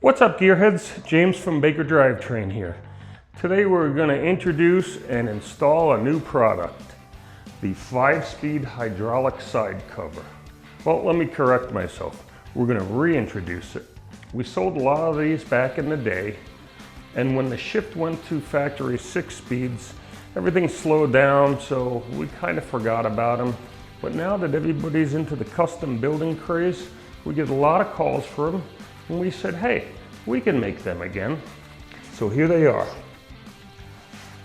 What's up, Gearheads? James from Baker Drivetrain here. Today we're going to introduce and install a new product, the 5-speed hydraulic side cover. Well, let me correct myself. We're going to reintroduce it. We sold a lot of these back in the day, and when the shift went to factory 6 speeds, everything slowed down, so we kind of forgot about them. But now that everybody's into the custom building craze, we get a lot of calls for them. And we said, hey, we can make them again. So here they are.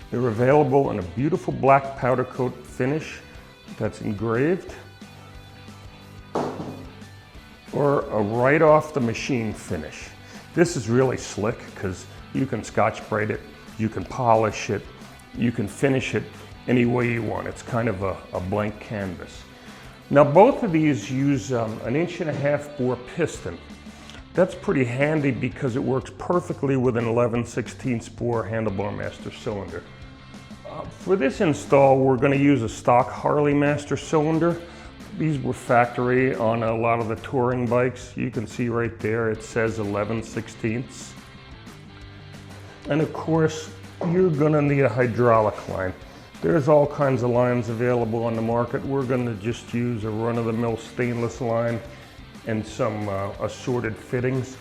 They're available in a beautiful black powder coat finish that's engraved, or a right off the machine finish. This is really slick because you can Scotch-Brite it, you can polish it, you can finish it any way you want. It's kind of a blank canvas. Now both of these use an 1.5-inch bore piston. That's pretty handy because it works perfectly with an 11/16 bore handlebar master cylinder. For this install, we're going to use a stock Harley master cylinder. These were factory on a lot of the touring bikes. You can see right there it says 11/16. And of course, you're going to need a hydraulic line. There's all kinds of lines available on the market. We're going to just use a run-of-the-mill stainless line and some assorted fittings.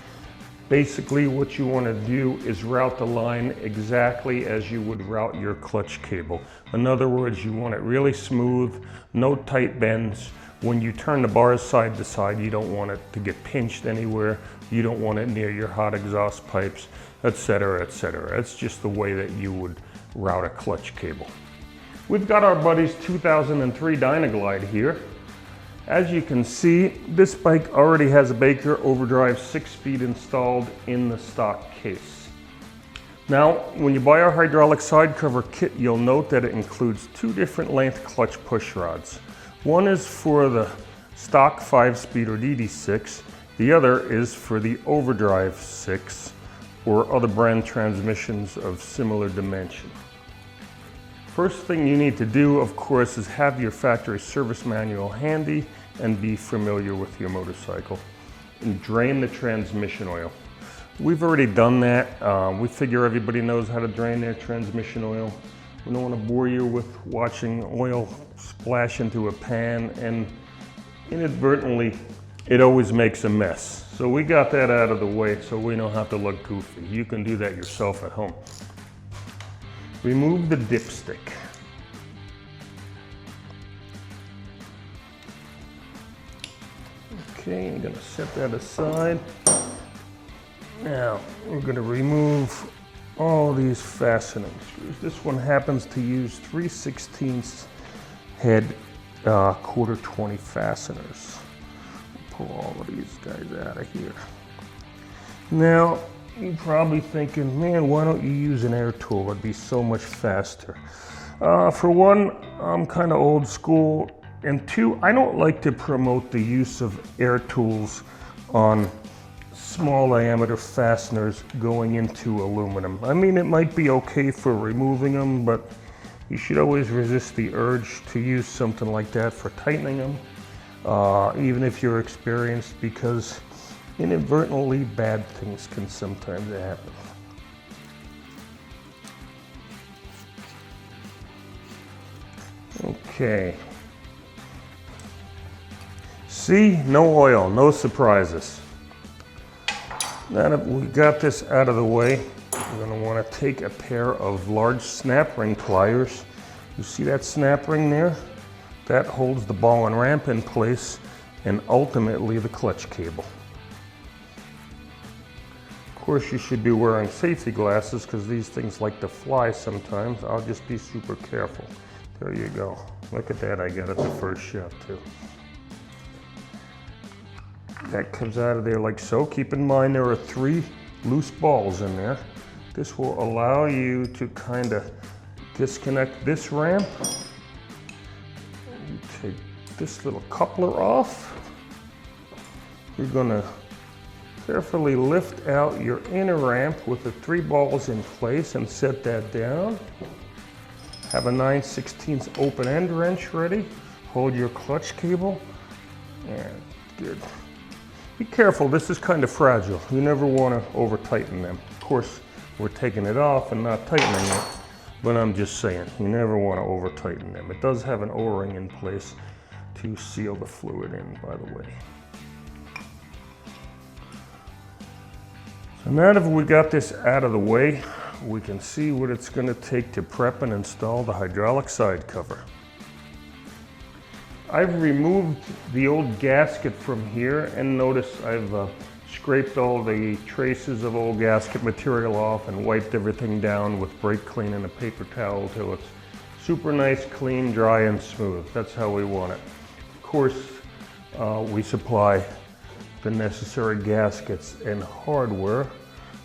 Basically what you want to do is route the line exactly as you would route your clutch cable. In other words, you want it really smooth, no tight bends. When you turn the bars side to side, you don't want it to get pinched anywhere. You don't want it near your hot exhaust pipes, etc., etc. It's just the way that you would route a clutch cable. We've got our buddy's 2003 Dynaglide here. As you can see, this bike already has a Baker Overdrive 6-speed installed in the stock case. Now, when you buy our hydraulic side cover kit, you'll note that it includes 2 different length clutch push rods. One is for the stock 5-speed or DD6, the other is for the Overdrive 6 or other brand transmissions of similar dimension. First thing you need to do, of course, is have your factory service manual handy and be familiar with your motorcycle. And drain the transmission oil. We've already done that. We figure everybody knows how to drain their transmission oil. We don't want to bore you with watching oil splash into a pan, and inadvertently, it always makes a mess. So we got that out of the way so we don't have to look goofy. You can do that yourself at home. Remove the dipstick. Okay, I'm going to set that aside. Now, we're going to remove all these fastening screws. This one happens to use 3/16 head quarter 20 fasteners. Pull all of these guys out of here. Now, you're probably thinking, man, why don't you use an air tool? It'd be so much faster. For one, I'm kind of old school, and 2, I don't like to promote the use of air tools on small diameter fasteners going into aluminum. I mean, it might be okay for removing them, but you should always resist the urge to use something like that for tightening them, even if you're experienced, because inadvertently, bad things can sometimes happen. Okay. See, no oil, no surprises. Now that we got this out of the way, we're going to want to take a pair of large snap ring pliers. You see that snap ring there? That holds the ball and ramp in place, and ultimately the clutch cable. Of course, you should be wearing safety glasses because these things like to fly sometimes. I'll just be super careful. There you go. Look at that, I got it the first shot too. That comes out of there like so. Keep in mind there are 3 loose balls in there. This will allow you to kind of disconnect this ramp. You take this little coupler off. You're going to carefully lift out your inner ramp with the 3 balls in place and set that down. Have a 9/16 open end wrench ready. Hold your clutch cable, and good. Be careful, this is kind of fragile. You never want to over tighten them. Of course, we're taking it off and not tightening it, but I'm just saying, you never want to over tighten them. It does have an O-ring in place to seal the fluid in, by the way. So now that we got this out of the way, we can see what it's going to take to prep and install the hydraulic side cover. I've removed the old gasket from here, and notice I've scraped all the traces of old gasket material off and wiped everything down with brake clean and a paper towel till it's super nice, clean, dry, and smooth. That's how we want it. Of course, we supply the necessary gaskets and hardware.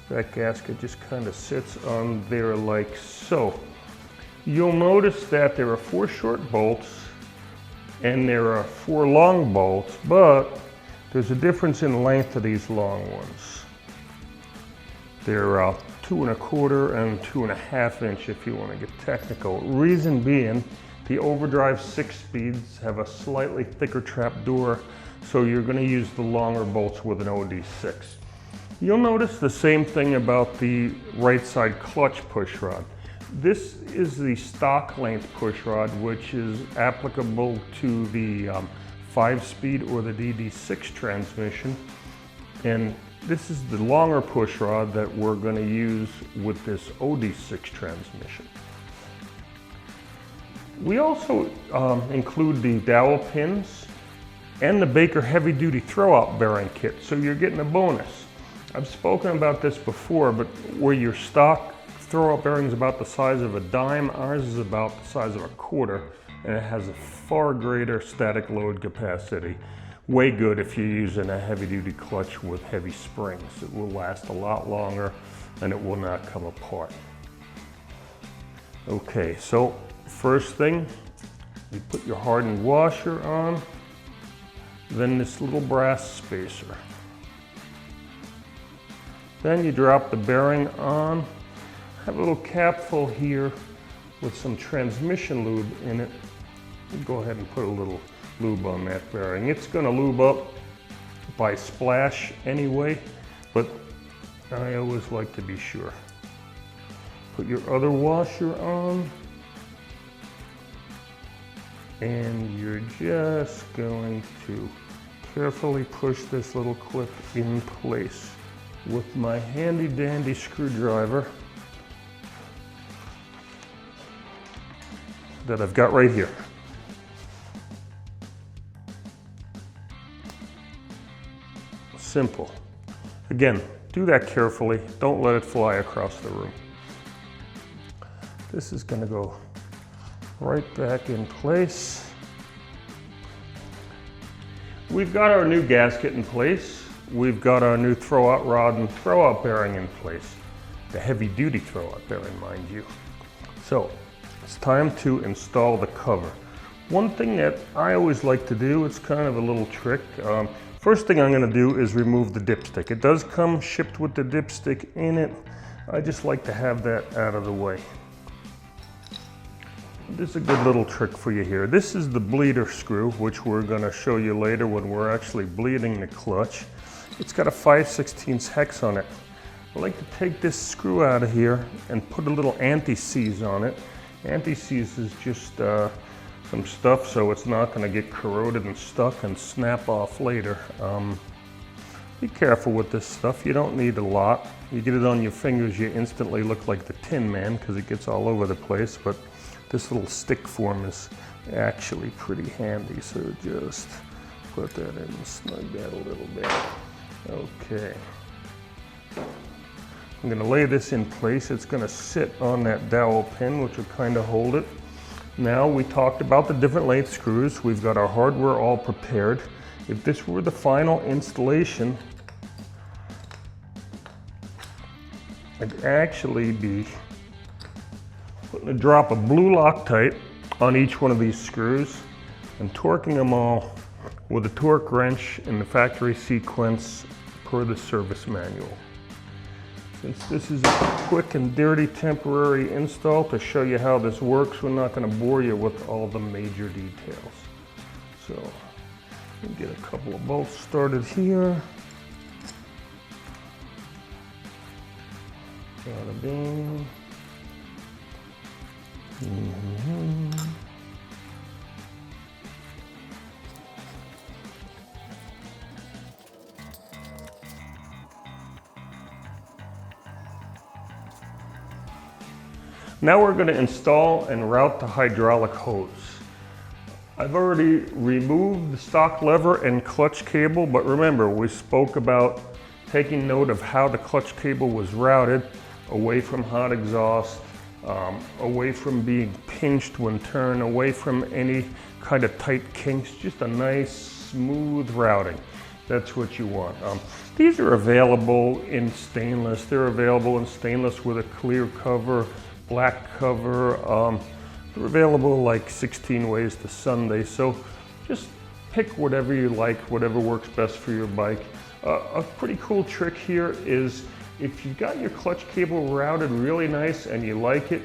That gasket just kind of sits on there like so. You'll notice that there are 4 short bolts and there are 4 long bolts, but there's a difference in length of these long ones. They're 2 1/4 and 2 1/2 inch if you want to get technical. Reason being, the overdrive 6 speeds have a slightly thicker trap door, so you're going to use the longer bolts with an OD6. You'll notice the same thing about the right side clutch push rod. This is the stock length push rod, which is applicable to the 5-speed or the DD6 transmission. And this is the longer push rod that we're going to use with this OD6 transmission. We also include the dowel pins and the Baker heavy duty throwout bearing kit, so you're getting a bonus. I've spoken about this before, but where your stock throwout bearing is about the size of a dime, ours is about the size of a quarter, and it has a far greater static load capacity. Way good if you're using a heavy duty clutch with heavy springs. It will last a lot longer and it will not come apart. Okay, so first thing, you put your hardened washer on, then this little brass spacer. Then you drop the bearing on. I have a little capful here with some transmission lube in it. Go ahead and put a little lube on that bearing. It's going to lube up by splash anyway, but I always like to be sure. Put your other washer on, and you're just going to carefully push this little clip in place with my handy dandy screwdriver that I've got right here. Simple. Again, do that carefully. Don't let it fly across the room. This is going to go right back in place. We've got our new gasket in place. We've got our new throwout rod and throwout bearing in place. The heavy duty throwout bearing, mind you. So, it's time to install the cover. One thing that I always like to do, it's kind of a little trick. First thing I'm going to do is remove the dipstick. It does come shipped with the dipstick in it. I just like to have that out of the way. This is a good little trick for you here. This is the bleeder screw, which we're going to show you later when we're actually bleeding the clutch. It's got a 5/16 hex on it. I like to take this screw out of here and put a little anti-seize on it. Anti-seize is just some stuff so it's not going to get corroded and stuck and snap off later. Be careful with this stuff. You don't need a lot. You get it on your fingers, you instantly look like the Tin Man because it gets all over the place, but this little stick form is actually pretty handy, so just put that in and snug that a little bit. Okay. I'm going to lay this in place. It's going to sit on that dowel pin, which will kind of hold it. Now, we talked about the different length screws. We've got our hardware all prepared. If this were the final installation, I'd actually be putting a drop of blue Loctite on each one of these screws and torquing them all with a torque wrench in the factory sequence per the service manual. Since this is a quick and dirty temporary install to show you how this works, we're not going to bore you with all the major details. So, we'll get a couple of bolts started here. Bada bing. Now we're going to install and route the hydraulic hose. I've already removed the stock lever and clutch cable, but remember, we spoke about taking note of how the clutch cable was routed away from hot exhaust, away from being pinched when turned, away from any kind of tight kinks, just a nice smooth routing. That's what you want. These are available in stainless. They're available in stainless with a clear cover, black cover. They're available like 16 ways to Sunday, so just pick whatever you like, whatever works best for your bike. A pretty cool trick here is if you've got your clutch cable routed really nice and you like it,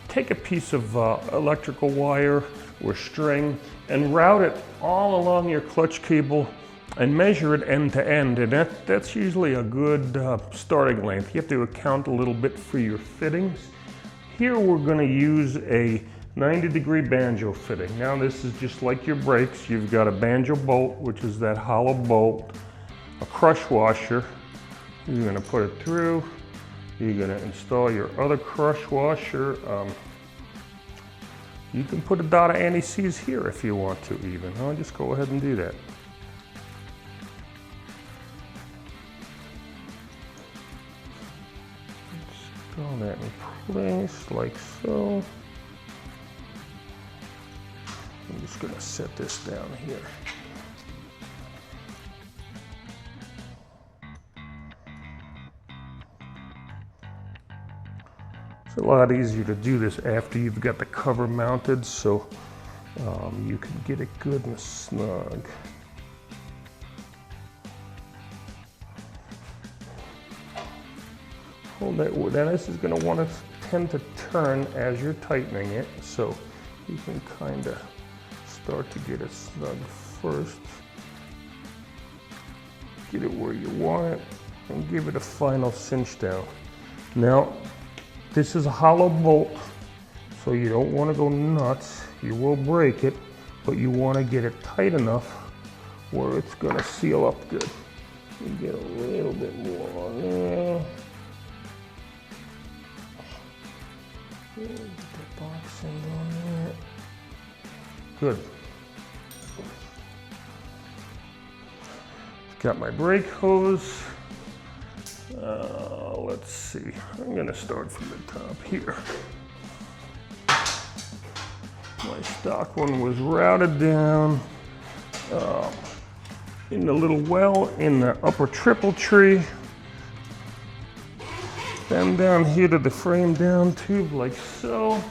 take a piece of electrical wire or string and route it all along your clutch cable and measure it end to end, and that's usually a good starting length. You have to account a little bit for your fittings. Here we're going to use a 90-degree banjo fitting. Now this is just like your brakes. You've got a banjo bolt, which is that hollow bolt, a crush washer. You're going to put it through. You're going to install your other crush washer. You can put a dot of anti-seize here if you want to even. I'll just go ahead and do that. Install that in place like so. I'm just going to set this down here. It's a lot easier to do this after you've got the cover mounted, so you can get it good and snug. Hold that wood. Now this is going to want to tend to turn as you're tightening it, so you can kind of start to get it snug first. Get it where you want it and give it a final cinch down. Now, this is a hollow bolt, so you don't want to go nuts. You will break it, but you want to get it tight enough where it's going to seal up good. You get a little bit more on there. Get the box end on there. Good. Got my brake hose. Let's see. I'm going to start from the top here. My stock one was routed down in the little well in the upper triple tree. Then down here to the frame down tube like so.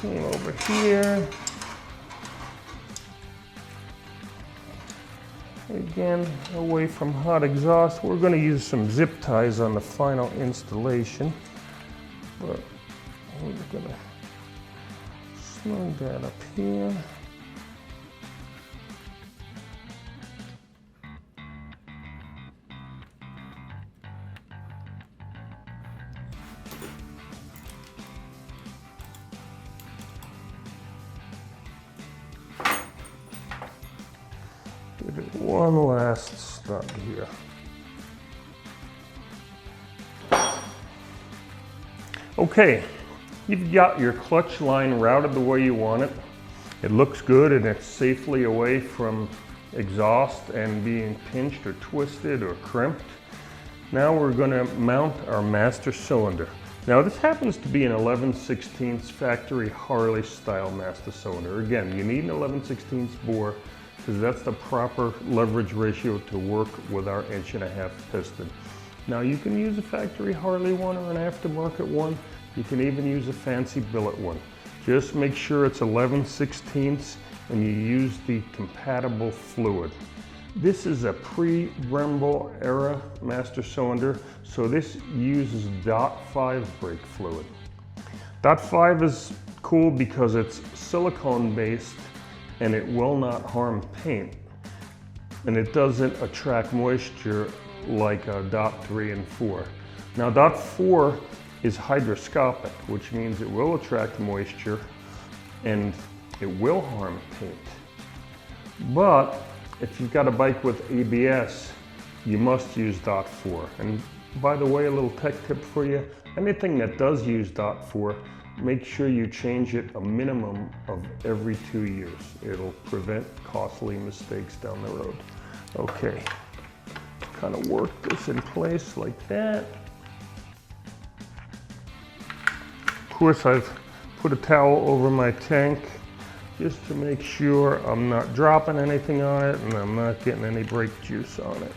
Came over here. Again, away from hot exhaust. We're going to use some zip ties on the final installation, but we're going to snug that up here. Give it one last snug here. Okay, you've got your clutch line routed the way you want it. It looks good and it's safely away from exhaust and being pinched or twisted or crimped. Now we're going to mount our master cylinder. Now this happens to be an 11/16 factory Harley style master cylinder. Again, you need an 11/16 bore because that's the proper leverage ratio to work with our 1.5" piston. Now you can use a factory Harley one or an aftermarket one. You can even use a fancy billet one. Just make sure it's 11/16 and you use the compatible fluid. This is a pre-Brembo era master cylinder, so this uses .5 brake fluid. .5 is cool because it's silicone based and it will not harm paint. And it doesn't attract moisture like dot 3 and 4. Now dot 4 is hydroscopic, which means it will attract moisture and it will harm paint. But if you've got a bike with ABS, you must use dot 4. And by the way, a little tech tip for you, anything that does use dot 4, make sure you change it a minimum of every 2 years. It'll prevent costly mistakes down the road. Okay, kind of work this in place like that. Of course, I've put a towel over my tank just to make sure I'm not dropping anything on it and I'm not getting any brake juice on it,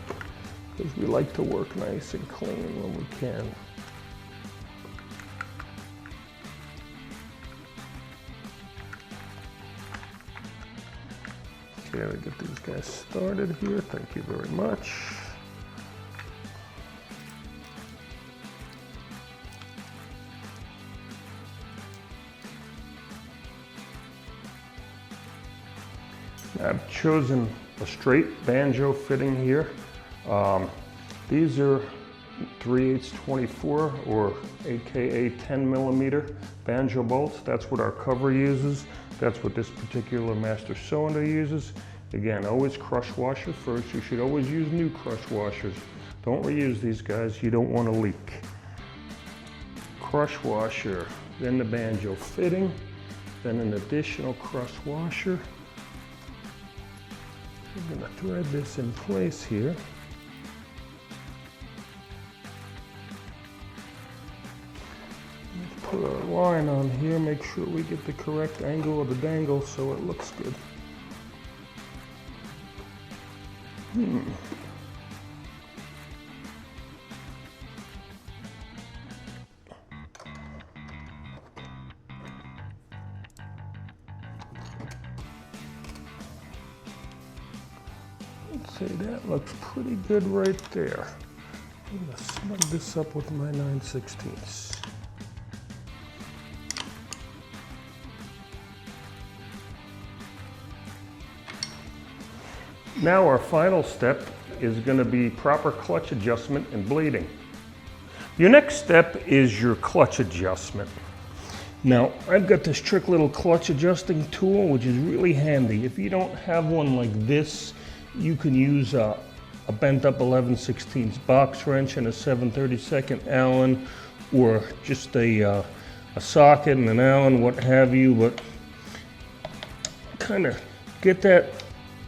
because we like to work nice and clean when we can. Okay, we get these guys started here. Thank you very much. I've chosen a straight banjo fitting here. These are 3/8 24 or AKA 10 millimeter banjo bolts. That's what our cover uses. That's what this particular master cylinder uses. Again, always crush washer first. You should always use new crush washers. Don't reuse these guys, you don't want to leak. Crush washer, then the banjo fitting, then an additional crush washer. I'm going to thread this in place here. Let's put our line on here, make sure we get the correct angle of the dangle so it looks good. Let's say that looks pretty good right there. I'm going to snug this up with my 9/16. Now our final step is going to be proper clutch adjustment and bleeding. Your next step is your clutch adjustment. Now I've got this trick little clutch adjusting tool which is really handy. If you don't have one like this, you can use a bent up 11/16 box wrench and a 7/32 Allen, or just a socket and an Allen, what have you, but kind of get that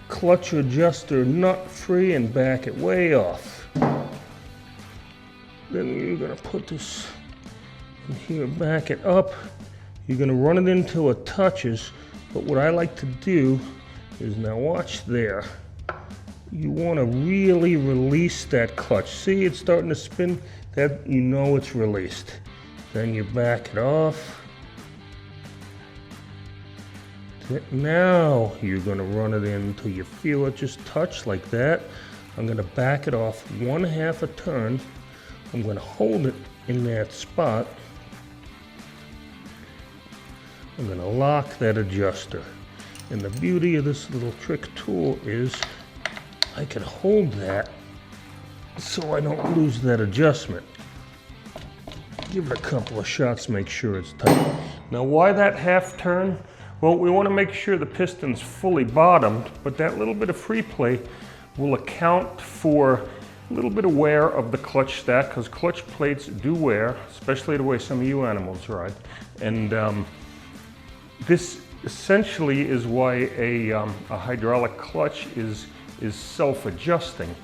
clutch adjuster nut free and back it way off. Then you're going to put this in here, back it up. You're going to run it until it touches, but what I like to do is, now watch there, you want to really release that clutch. See, it's starting to spin, that you know it's released. Then you back it off. Now you're going to run it in until you feel it just touch like that. I'm going to back it off 1/2 a turn. I'm going to hold it in that spot. I'm going to lock that adjuster. And the beauty of this little trick tool is I can hold that so I don't lose that adjustment. Give it a couple of shots, make sure it's tight. Now why that 1/2 turn? Well, we want to make sure the piston's fully bottomed, but that little bit of free play will account for a little bit of wear of the clutch stack, because clutch plates do wear, especially the way some of you animals ride. And this essentially is why a hydraulic clutch is self-adjusting.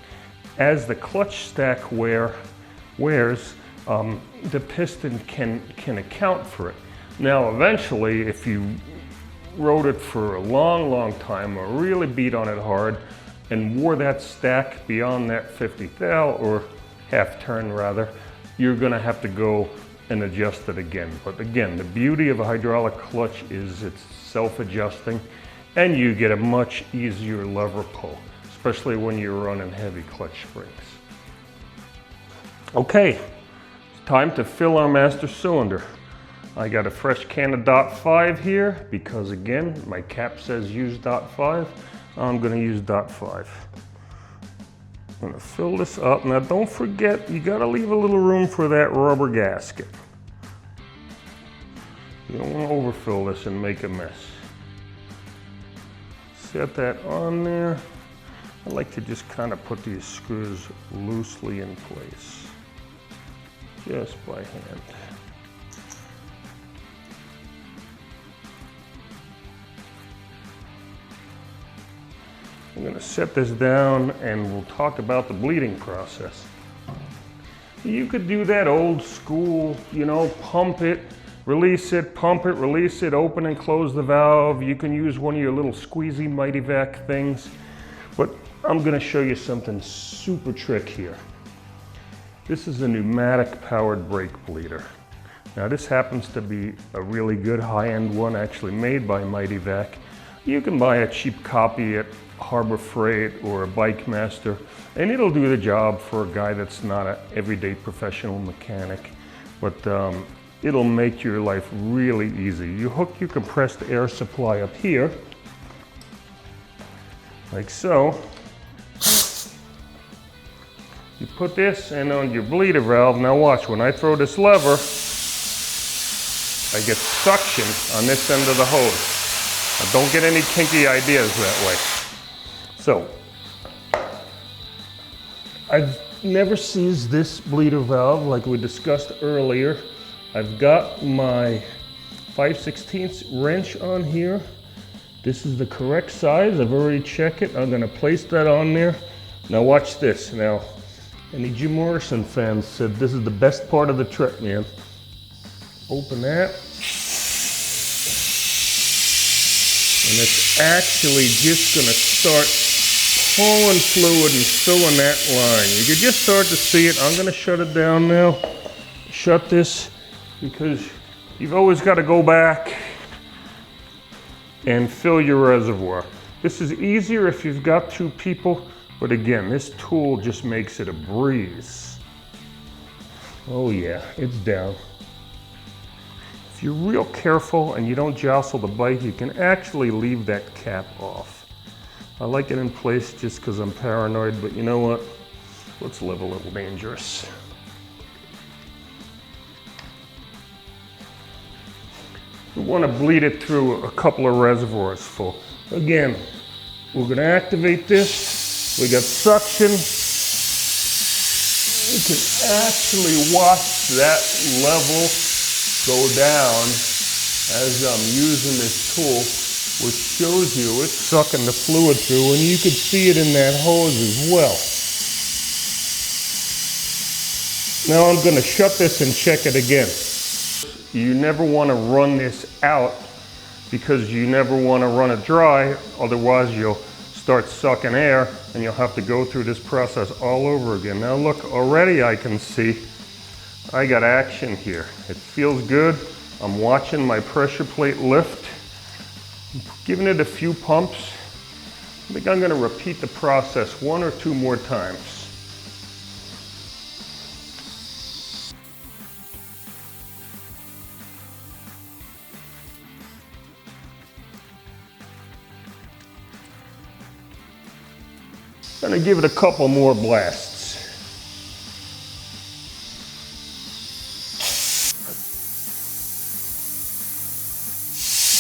As the clutch stack wears, the piston can account for it. Now, eventually, if you rode it for a long time, or really beat on it hard, and wore that stack beyond that 50 thou, or 1/2 turn rather, you're gonna have to go and adjust it again. But again, the beauty of a hydraulic clutch is it's self-adjusting, and you get a much easier lever pull, especially when you're running heavy clutch springs. Okay, it's time to fill our master cylinder. I got a fresh can of dot 5 here because, again, my cap says use dot 5. I'm going to use dot 5. I'm gonna fill this up. Now don't forget, you gotta leave a little room for that rubber gasket. You don't wanna overfill this and make a mess. Set that on there. I like to just kind of put these screws loosely in place, just by hand. I'm going to set this down and we'll talk about the bleeding process. You could do that old school, you know, pump it, release it, pump it, release it, open and close the valve. You can use one of your little squeezy Mighty Vac things, but I'm going to show you something super trick here. This is a pneumatic powered brake bleeder. Now this happens to be a really good high-end one, actually made by Mighty Vac. You can buy a cheap copy at Harbor Freight or a Bike Master, and it'll do the job for a guy that's not an everyday professional mechanic. But it'll make your life really easy. You hook your compressed air supply up here, like so. You put this in on your bleeder valve. Now watch, when I throw this lever, I get suction on this end of the hose. Now don't get any kinky ideas that way. So, I've never seized this bleeder valve like we discussed earlier. I've got my 5/16 wrench on here. This is the correct size. I've already checked it. I'm gonna place that on there. Now watch this. Now, any Jim Morrison fans said this is the best part of the trip, man. Open that. And it's actually just gonna start pulling fluid and filling that line. You can just start to see it. I'm gonna shut it down now. Shut this, because you've always got to go back and fill your reservoir. This is easier if you've got two people, but again, this tool just makes it a breeze. Oh yeah, it's down. If you're real careful and you don't jostle the bike, you can actually leave that cap off. I like it in place just because I'm paranoid, but you know what? Let's live a little dangerous. We want to bleed it through a couple of reservoirs full. Again, we're going to activate this. We got suction. You can actually watch that level go down as I'm using this tool, which shows you it's sucking the fluid through, and you can see it in that hose as well. Now I'm going to shut this and check it again. You never want to run this out because you never want to run it dry, otherwise you'll start sucking air and you'll have to go through this process all over again. Now look, already I can see I got action here. It feels good. I'm watching my pressure plate lift. I'm giving it a few pumps. I think I'm going to repeat the process 1 or 2 more times. I'm going to give it a couple more blasts.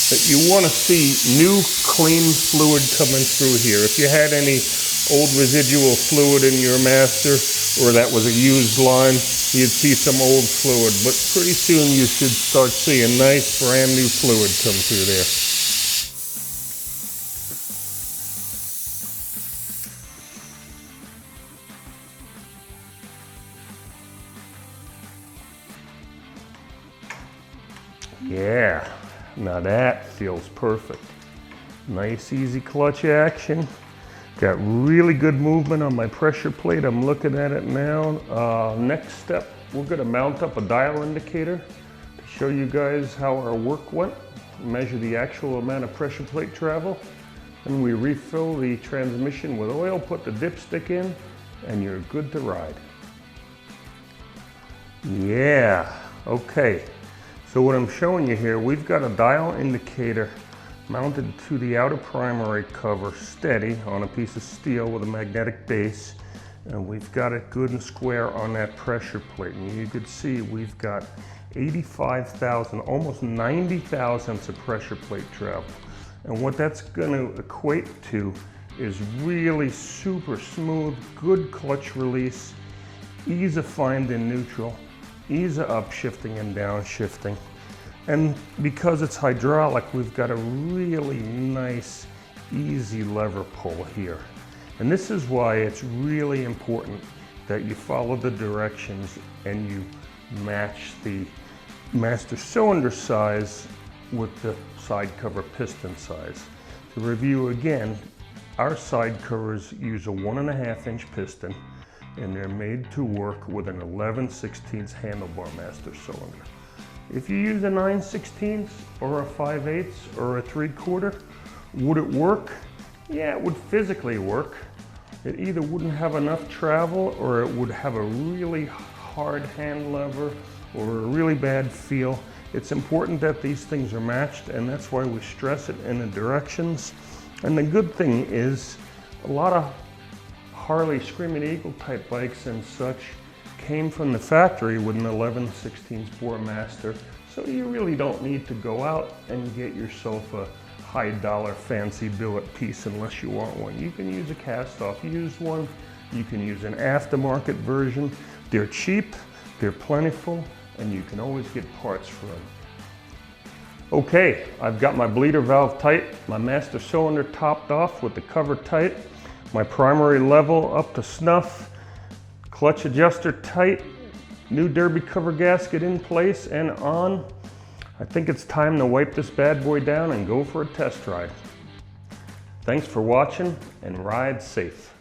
But you want to see new clean fluid coming through here. If you had any old residual fluid in your master, or that was a used line, you'd see some old fluid. But pretty soon you should start seeing nice brand new fluid come through there. Yeah, now that feels perfect. Nice easy clutch action. Got really good movement on my pressure plate. I'm looking at it now. Next step, we're gonna mount up a dial indicator to show you guys how our work went. Measure the actual amount of pressure plate travel. Then we refill the transmission with oil, put the dipstick in, and you're good to ride. Yeah, okay. So what I'm showing you here, we've got a dial indicator mounted to the outer primary cover steady on a piece of steel with a magnetic base. And we've got it good and square on that pressure plate. And you can see we've got 85,000, almost 90 thousandths of pressure plate travel. And what that's going to equate to is really super smooth, good clutch release, ease of finding neutral, ease of upshifting and downshifting. And because it's hydraulic, we've got a really nice, easy lever pull here. And this is why it's really important that you follow the directions and you match the master cylinder size with the side cover piston size. To review again, our side covers use a 1.5 inch piston, and they're made to work with an 11/16 handlebar master cylinder. If you use a 9/16 or a 5/8 or a 3/4, would it work? Yeah, it would physically work. It either wouldn't have enough travel, or it would have a really hard hand lever or a really bad feel. It's important that these things are matched, and that's why we stress it in the directions. And the good thing is, a lot of Harley Screaming Eagle type bikes and such came from the factory with an 11/16 bore master, so you really don't need to go out and get yourself a high dollar fancy billet piece unless you want one. You can use a cast off used one, you can use an aftermarket version. They're cheap, they're plentiful, and you can always get parts for them. Okay, I've got my bleeder valve tight, my master cylinder topped off with the cover tight, my primary level up to snuff, clutch adjuster tight, new derby cover gasket in place and on. I think it's time to wipe this bad boy down and go for a test ride. Thanks for watching, and ride safe.